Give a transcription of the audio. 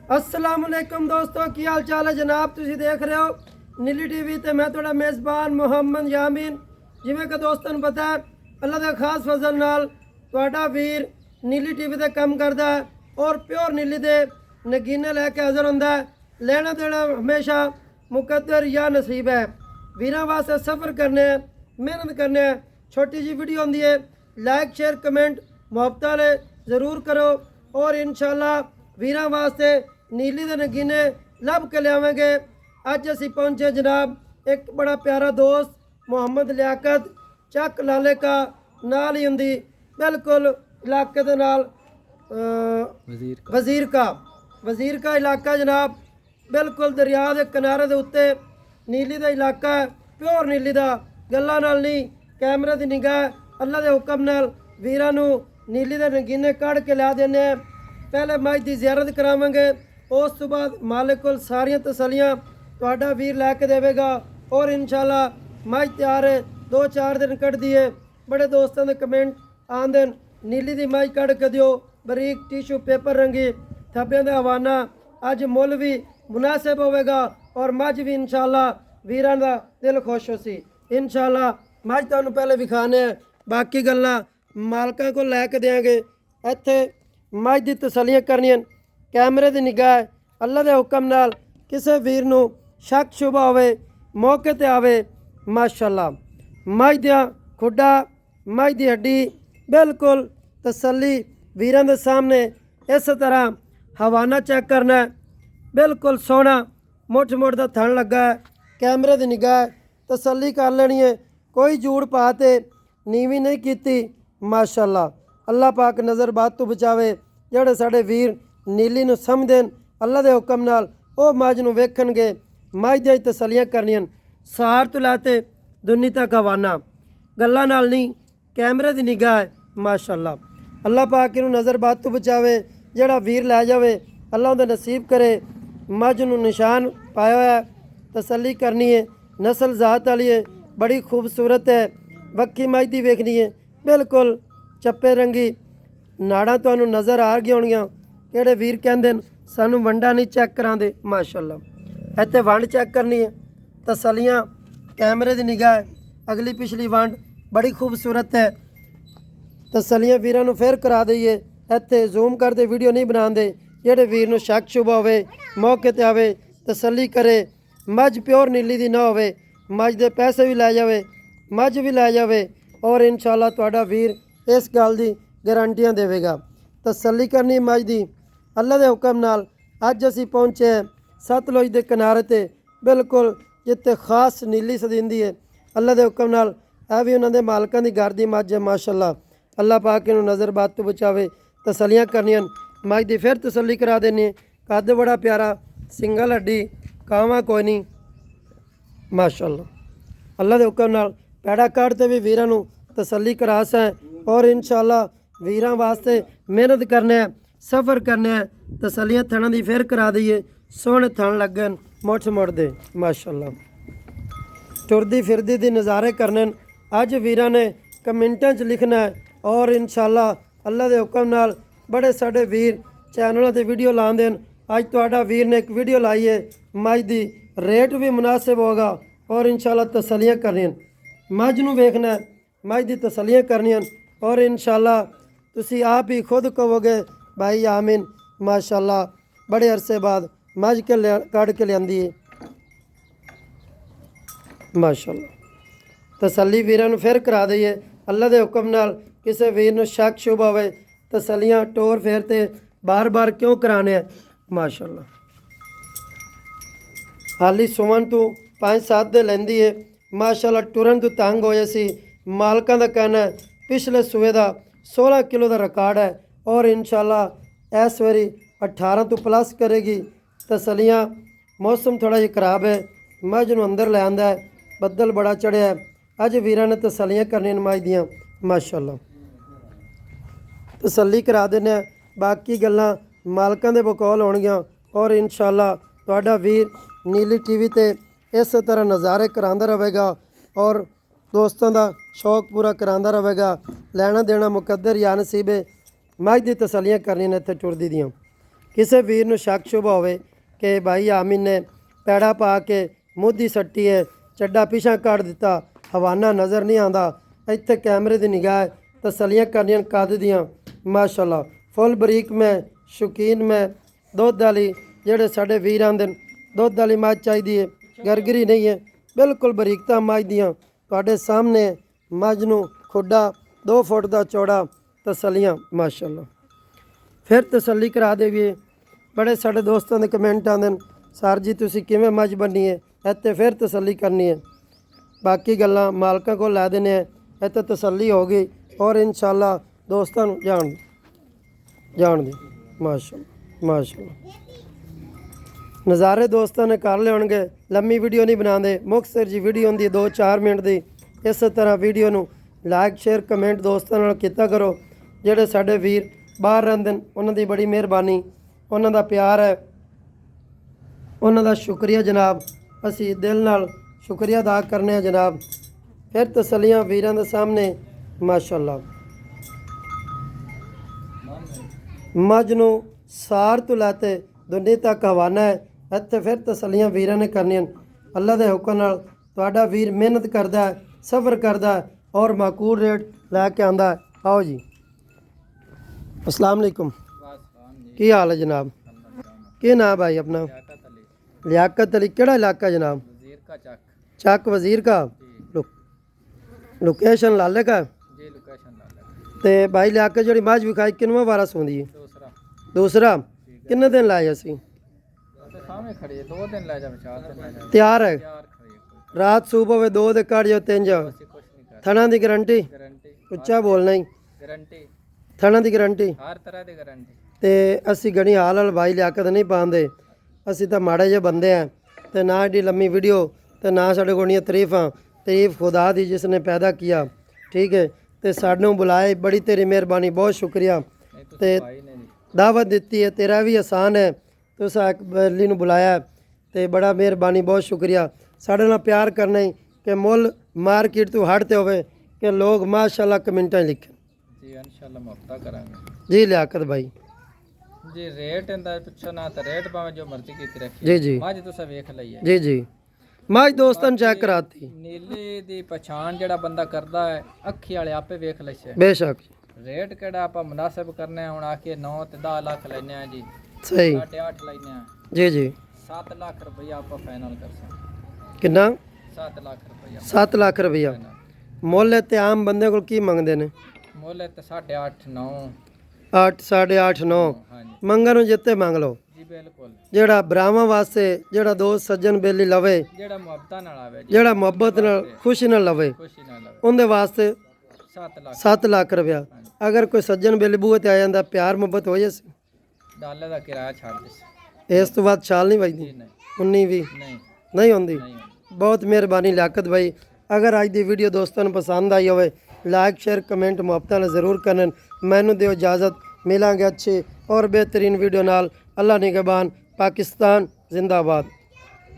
अस्सलाम वालेकुम दोस्तों, की हाल चाल है जनाब। तुसी देख रहे हो नीली टीवी ते मैं थोड़ा मेज़बान मुहम्मद यामीन। जिमें कि दोस्तों नूं पता है अल्लाह दे खास फजल नाल तुहाडा वीर नीली टीवी ते काम करदा है और प्योर नीली दे नगीने लैके हाज़र हुंदा है। लेना देना हमेशा मुकद्दर या नसीब है। वीरां वास्ते सफ़र करने हैं, मेहनत करने हैं। छोटी जी वीडियो होंदी है, लाइक शेयर कमेंट मुहब्बत वाले ज़रूर करो और इंशाल्लाह वीरां वास्ते नीली दे नगीने लभ के लियावेंगे। अज असी पहुँचे जनाब एक बड़ा प्यारा दोस्त मुहम्मद लियाकत चक लाले का नाल ही हुंदी बिल्कुल इलाके दे नाल वज़ीर का इलाका जनाब बिल्कुल दरिया के किनारे के उत्ते नीली का इलाका है। प्योर नीली का गल्लां नाल नहीं, कैमरे की निगाह अल्लाह के हुक्म नाल वीरां नूं नीली के नगीने कढ़ के ला देने। पहले मज की ज़ियारत करावांगे, उस तो बाद मालिक कोल सारियां तसलियां तुहाडा वीर लैके देवेगा और इंशाल्लाह मज तैयार है। 2-4 दिन कढ़ दिए। बड़े दोस्तों के कमेंट आंदे नीली की मज कढ़ के दिओ, बरीक टिशू पेपर रंगी थब्बे का हवाना। अज मुल भी मुनासिब होवेगा और मज भी इंशाल्लाह वीरां दा दिल खुश हो सी। इंशाल्लाह मज तुहानूं पहले विखाने हैं, बाकी गल्लां मालकां को लैके देंगे। इत्थे मज की तसलियां करनियां, कैमरे की निगाह अल्लाह के हुक्म नाल किसी वीर नूं शक शुबा होवे मौके ते आवे। माशाअल्लाह मज दियां खुड्डा मज की हड्डी बिल्कुल तसली वीरां दे सामने इस तरह हवाना चेक करना है। बिल्कुल सोहना मुठ मुठ का थन लगा है। कैमरे की निगाह तसली कर लेनी है, कोई जूड़ पाते नीवी नहीं की। माशाअल्लाह अल्लाह पाक नज़र बात तो बचावे। ਜਿਹੜੇ ਸਾਡੇ ਵੀਰ नीली ਨੂੰ ਸਮਝਦੇ ਨੇ ਅੱਲਾ ਦੇ ਹੁਕਮ ਨਾਲ ਉਹ ਮੱਝ ਨੂੰ ਵੇਖਣਗੇ। ਮੱਝ ਦੀਆਂ ਤਸੱਲੀਆਂ ਕਰਨੀਆਂ ਸਾਰ ਤੋਂ ਲਾਤੇ ਦੁਨੀ ਤੱਕ ਹਵਾਨਾ ਗੱਲਾਂ ਨਾਲ ਨਹੀਂ, ਕੈਮਰੇ ਦੀ ਨਿਗਾਹ ਹੈ। ਮਾਸ਼ਾਅੱਲਾ ਅੱਲਾ ਪਾਕ ਇਹਨੂੰ ਨਜ਼ਰ ਬਾਤ ਤੋਂ ਬਚਾਵੇ। ਜਿਹੜਾ ਵੀਰ ਲੈ ਜਾਵੇ ਅੱਲਾ ਉਹਦਾ ਨਸੀਬ ਕਰੇ। ਮੱਝ ਨੂੰ ਨਿਸ਼ਾਨ ਪਾਇਆ ਹੋਇਆ, ਤਸੱਲੀ ਕਰਨੀ ਹੈ। ਨਸਲ ਜ਼ਾਤ ਵਾਲੀ ਹੈ, ਬੜੀ ਖੂਬਸੂਰਤ ਹੈ। ਵੱਖੀ ਮੱਝ ਦੀ ਵੇਖਣੀ ਹੈ, ਬਿਲਕੁਲ ਚੱਪੇ ਰੰਗੀ। ਨਾੜਾਂ ਤੁਹਾਨੂੰ ਨਜ਼ਰ ਆ ਗਈਆਂ ਹੋਣਗੀਆਂ। ਕਿਹੜੇ ਵੀਰ ਕਹਿੰਦੇ ਨੇ ਸਾਨੂੰ ਵੰਡਾ ਨਹੀਂ ਚੈੱਕ ਕਰਾਉਂਦੇ। ਮਾਸ਼ਾਅੱਲਾ ਇੱਥੇ ਵੰਡ ਚੈੱਕ ਕਰਨੀ ਹੈ। ਤਸਲੀਆਂ ਕੈਮਰੇ ਦੀ ਨਿਗਾਹ ਅਗਲੀ ਪਿਛਲੀ ਵੰਡ ਬੜੀ ਖੂਬਸੂਰਤ ਹੈ। ਤਸਲੀਆਂ ਵੀਰਾਂ ਨੂੰ ਫਿਰ ਕਰਾ ਦਈਏ। ਇੱਥੇ ਜ਼ੂਮ ਕਰਦੇ ਵੀਡੀਓ ਨਹੀਂ ਬਣਾਉਂਦੇ। ਜਿਹੜੇ ਵੀਰ ਨੂੰ ਸ਼ੱਕ ਸ਼ੁਬਾ ਹੋਵੇ ਮੌਕੇ ਤੇ ਆਵੇ, ਤਸੱਲੀ ਕਰੇ। ਮੱਝ ਪਿਓਰ ਨੀਲੀ ਦੀ ਨਾ ਹੋਵੇ, ਮੱਝ ਦੇ ਪੈਸੇ ਵੀ ਲੈ ਜਾਵੇ, ਮੱਝ ਵੀ ਲੈ ਜਾਵੇ ਔਰ ਇਨਸ਼ਾਅੱਲਾ ਤੁਹਾਡਾ ਵੀਰ ਇਸ ਗੱਲ ਦੀ गारंटियां देवेगा। तसल्ली करनी मज की अल्लाह के हुक्म नाल। अज असी पहुँचे हैं सतलुज के किनारे ते बिल्कुल जिते खास नीली सदिंदी है। अल्लाह के हुक्म नाल यह भी उन्होंने मालकों की घर की मझ है। माशाअल्लाह अल्लाह पाक इन्हूं नज़र बात तो बचावे। तसलियां करनियां मज की फिर तसल्ली करा देनी। कद बड़ा प्यारा, सिंगल हड्डी, कावा कोई नहीं। माशाअल्लाह अल्लाह के हुक्म नाल पैड़ा काढ़ते भी वीरां नूं तसल्ली करा सैं और इंशाअल्लाह वीरां वास्ते मेहनत करने, सफ़र करने। तसलियां थणों की फिर करा दईए। सोहने थण लगन मुठ मुड़दे। माशाअल्लाह टुरदी फिरदी दी नज़ारे करने। अज वीरां ने कमेंटां च लिखना है और इंशाअल्लाह अल्लाह के हुक्म नाल बड़े साडे वीर चैनलों ते वीडियो लांदे न। अज तुहाडा वीर ने एक वीडियो लाई है मझ दी, रेट भी मुनासिब होगा और इंशाअल्लाह तसलियां करनियां। मझ नूं वेखना, मझ दी तसलियां करनियां और इंशाअल्लाह तुसी आप ही खुद कहोगे भाई आमीन माशाअल्लाह बड़े अरसे बाद मझ के कढ़ के लियांदी है। माशाअल्लाह तसल्ली वीरां नूं फिर करा दईए। अल्लाह के हुक्म नाल किसी वीर नूं शक शुभ होवे तसल्लियां टोर फेर ते बार बार क्यों कराने हैं। माशाअल्लाह हाली सुमन तू 5-7 दे लैंदी है। माशाअल्लाह टुरन तू तंग होए सी। मालकां दा कहना है पिछले सूए का 16 किलो का रिकॉर्ड है और इंशाअल्लाह इस बारी 18 तो प्लस करेगी। तसलियां मौसम थोड़ा जिहा खराब है, मझ नूं अंदर ले आंदा है, बदल बड़ा चढ़िया है। अज वीरां ने तसलियां करनियां मझ दियां। माशाअल्लाह तसल्ली करा देने। बाकी गल्लां मालकां दे बकौल होणगीਆਂ और इंशाअल्लाह तुहाडा वीर नीली टीवी ते इस तरह नज़ारे करांदा रहेगा और दोस्तों का शौक पूरा करांदा रहेगा। लेना देना मुकद्दर या नसीब है। मझ दी तसलियां करनियां ने इत्थे टुरदी दियां। ਕਿਸੇ ਵੀਰ ਨੂੰ ਸ਼ੱਕ ਸ਼ੁਬਾ ਹੋਵੇ ਕਿ ਭਾਈ ਆਮਿਨ ਨੇ ਪੈੜਾ ਪਾ ਕੇ ਮੋਦੀ ਸੱਟੀ ਹੈ, ਚੱਡਾ ਪਿਛਾਂ ਕੱਢ ਦਿੱਤਾ, ਹਵਾਨਾ ਨਜ਼ਰ ਨਹੀਂ ਆਉਂਦਾ, ਇੱਥੇ ਕੈਮਰੇ ਦੀ ਨਿਗਾਹ ਤਸੱਲੀਆਂ ਕਰਨੀਆਂ ਕੱਦ ਦੀਆਂ ਮਾਸ਼ਾਅੱਲਾ ਫੁੱਲ ਬਰੀਕ ਮੈਂ ਸ਼ੌਕੀਨ ਮੈਂ ਦੁੱਧ ਵਾਲੀ ਜਿਹੜੇ ਸਾਡੇ ਵੀਰ ਆਂਦੇ ਨੇ ਦੁੱਧ ਵਾਲੀ ਮੱਝ ਚਾਹੀਦੀ ਹੈ, ਗਰਗਰੀ ਨਹੀਂ ਹੈ, ਬਿਲਕੁਲ ਬਰੀਕਤਾ ਮੱਝ ਦੀਆਂ ਤੁਹਾਡੇ ਸਾਹਮਣੇ ਮੱਝ ਨੂੰ ਖੁੱਡਾ 2 ਫੁੱਟ ਦਾ ਚੌੜਾ ਤਸੱਲੀਆਂ ਮਾਸ਼ਾਅੱਲਾ। ਫਿਰ ਤਸੱਲੀ ਕਰਾ ਦੇਈਏ। ਬੜੇ ਸਾਡੇ ਦੋਸਤਾਂ ਦੇ ਕਮੈਂਟ ਆਉਂਦੇ ਨੇ ਸਰ ਜੀ ਤੁਸੀਂ ਕਿਵੇਂ ਮੱਝ ਬੰਨੀ ਹੈ, ਇੱਥੇ ਫਿਰ ਤਸੱਲੀ ਕਰਨੀ ਹੈ। ਬਾਕੀ ਗੱਲਾਂ ਮਾਲਕਾਂ ਕੋਲ ਲੈ ਦਿੰਦੇ ਆ, ਇੱਥੇ ਤਸੱਲੀ ਹੋ ਗਈ ਔਰ ਇਨਸ਼ਾਅੱਲਾ ਦੋਸਤਾਂ ਨੂੰ ਜਾਣ ਦੀ ਮਾਸ਼ਾਅੱਲਾ ਨਜ਼ਾਰੇ ਦੋਸਤਾਂ ਨੇ ਕਰ ਲਿਆਉਣਗੇ। ਲੰਮੀ ਵੀਡੀਓ ਨਹੀਂ ਬਣਾਉਂਦੇ, ਮੁਖਤਸਰ ਜੀ ਵੀਡੀਓ ਹੁੰਦੀ 2-4 ਮਿੰਟ ਦੀ। ਇਸੇ ਤਰ੍ਹਾਂ ਵੀਡੀਓ ਨੂੰ ਲਾਈਕ ਸ਼ੇਅਰ ਕਮੈਂਟ ਦੋਸਤਾਂ ਨਾਲ ਕੀਤਾ ਕਰੋ। ਜਿਹੜੇ ਸਾਡੇ ਵੀਰ ਬਾਹਰ ਰਹਿੰਦੇ ਨੇ ਉਹਨਾਂ ਦੀ ਬੜੀ ਮਿਹਰਬਾਨੀ, ਉਹਨਾਂ ਦਾ ਪਿਆਰ ਹੈ, ਉਹਨਾਂ ਦਾ ਸ਼ੁਕਰੀਆ ਜਨਾਬ, ਅਸੀਂ ਦਿਲ ਨਾਲ ਸ਼ੁਕਰੀਆ ਅਦਾ ਕਰਨੇ ਆ ਜਨਾਬ। ਫਿਰ ਤਸੱਲੀਆਂ ਵੀਰਾਂ ਦੇ ਸਾਹਮਣੇ ਮਾਸ਼ਾਅੱਲਾ। ਮੱਝ ਨੂੰ ਸਾਰ ਤੋਂ ਲੈ ਕੇ ਦੁਨੀ ਤੱਕ ਹਵਾਨਾ ਹੈ, ਇੱਥੇ ਫਿਰ ਤਸੱਲੀਆਂ ਵੀਰਾਂ ਨੇ ਕਰਨੀਆਂ। ਅੱਲਾ ਦੇ ਹੁਕਮ ਨਾਲ ਤੁਹਾਡਾ ਵੀਰ ਮਿਹਨਤ ਕਰਦਾ ਹੈ, ਸਬਰ ਕਰਦਾ ਹੈ ਔਰ ਮਾਕੂਲ ਰੇਟ ਲੈ ਕੇ ਆਉਂਦਾ ਹੈ। आओ जी अस्सलाम वालेकुम, की हाल है जनाब? की नाम भाई अपना? लियाकत अली। केड़ा इलाका जनाब? चक वजीर का। लोकेशन लाले का। ते भाई लियाकत जी मझ विखाई किनवा वारा सोंदी है? दूसरा। किन्ने दिन लाए असी? तैयार है। रात सूब होवे 2 दे कट जाओ 3 जाओ। थना दी गारंटी? उच्चा बोलना ही। ਥਣਾ ਦੀ ਗਾਰੰਟੀ ਹਰ ਤਰ੍ਹਾਂ ਦੀ ਗਾਰੰਟੀ। ਤੇ ਅਸੀਂ ਗਣੀ ਹਾਲ ਵਾਲ ਭਾਈ ਲਿਆਕਤ ਨਹੀਂ ਪਾਉਂਦੇ, ਅਸੀਂ ਤਾਂ ਮਾੜੇ ਜਿਹੇ ਬੰਦੇ ਆ ਤੇ ਨਾ ਏਡੀ ਲੰਮੀ ਵੀਡੀਓ ਤੇ ਨਾ ਸਾਡੇ ਕੋਲ ਤਾਰੀਫਾਂ। ਤਾਰੀਫ ਖੁਦਾ ਦੀ ਜਿਸ ਨੇ ਪੈਦਾ ਕੀਤਾ, ਠੀਕ ਹੈ। ਤੇ ਸਾਨੂੰ ਬੁਲਾਏ, ਬੜੀ ਤੇਰੀ ਮਿਹਰਬਾਨੀ, ਬਹੁਤ ਸ਼ੁਕਰੀਆ। ਤੇ ਦਾਵਤ ਦਿੱਤੀ ਹੈ, ਤੇਰਾ ਵੀ ਆਸਾਨ ਹੈ, ਤੁਸੀਂ ਅਕਬਰਲੀ ਨੂੰ ਬੁਲਾਇਆ ਤੇ ਬੜਾ ਮਿਹਰਬਾਨੀ, ਬਹੁਤ ਸ਼ੁਕਰੀਆ। ਸਾਡੇ ਨਾਲ ਪਿਆਰ ਕਰਨਾ ਹੀ ਕਿ ਮੁੱਲ ਮਾਰਕੀਟ ਤੋਂ ਹਟ ਤੇ ਹੋਵੇ ਕਿ ਲੋਕ ਮਾਸ਼ਾਅੱਲਾ ਕਮੈਂਟਾਂ ਲਿਖਣ। जी इंशाल्लाह मुफ्ता करांगे जी लियाकत भाई जी। रेट इंदा पुछो ना तो रेट भावे जो मर्जी कीती रखी जी। मझ तुसा वेख लई है जी। मझ दोस्तां चेक कराती। नीली दी पहचान जेड़ा बंदा करदा है अखी वाले आपे वेख लैसे बेशक। रेट केड़ा आपा मुनासिब करने हुण आके 9 ते 10 लाख लेने आ जी, सही 8.5 लेने आ जी। 7 लाख रुपया आपा फाइनल कर सकते। कितना? 7 लाख रुपया। 7 लाख रुपया मुੱਲ ते आम बंदे कोल की मंगदे ने? ਮੁੱਲ ਤੇ 8.5 9 8 8.5 9 ਮੰਗਣ ਨੂੰ ਜਿੱਤੇ ਮੰਗ ਲਓ ਜੀ। ਬਿਲਕੁਲ। ਜਿਹੜਾ ਬਰਾਵਾਂ ਵਾਸਤੇ ਜਿਹੜਾ ਦੋਸਤ ਸੱਜਣ ਬੇਲੀ ਲਵੇ, ਜਿਹੜਾ ਮੁਹੱਬਤਾਂ ਨਾਲ ਆਵੇ, ਜਿਹੜਾ ਮੁਹੱਬਤ ਨਾਲ ਖੁਸ਼ੀ ਨਾਲ ਲਵੇ, ਉਹਦੇ ਵਾਸਤੇ 7 ਲੱਖ ਰੁਪਇਆ। ਅਗਰ ਕੋਈ ਸੱਜਣ ਬੇਲੀ ਬੂਹੇ ਤੇ ਆ ਜਾਂਦਾ, ਪਿਆਰ ਮੁਹੱਬਤ ਹੋ ਜਾਏ, ਡਾਲੇ ਦਾ ਕਿਰਾਇਆ ਛੱਡ ਦੇ, ਇਸ ਤੋਂ ਬਾਅਦ ਛਾਲ ਨਹੀਂ ਵੱਜਦੀ, 19 ਵੀ ਨਹੀਂ ਹੁੰਦੀ। ਬਹੁਤ ਮਿਹਰਬਾਨੀ ਲਿਆਕਤ ਭਾਈ। ਅਗਰ ਅੱਜ ਦੀ ਵੀਡੀਓ ਦੋਸਤਾਂ ਨੂੰ ਪਸੰਦ ਆਈ ਹੋਵੇ, लाइक शेयर कमेंट मुहब्बत ज़रूर करन। मैनू दिओ इजाज़त, मिलांगे अच्छे और बेहतरीन वीडियो नाल। अल्लाह निगहबान। पाकिस्तान जिंदाबाद।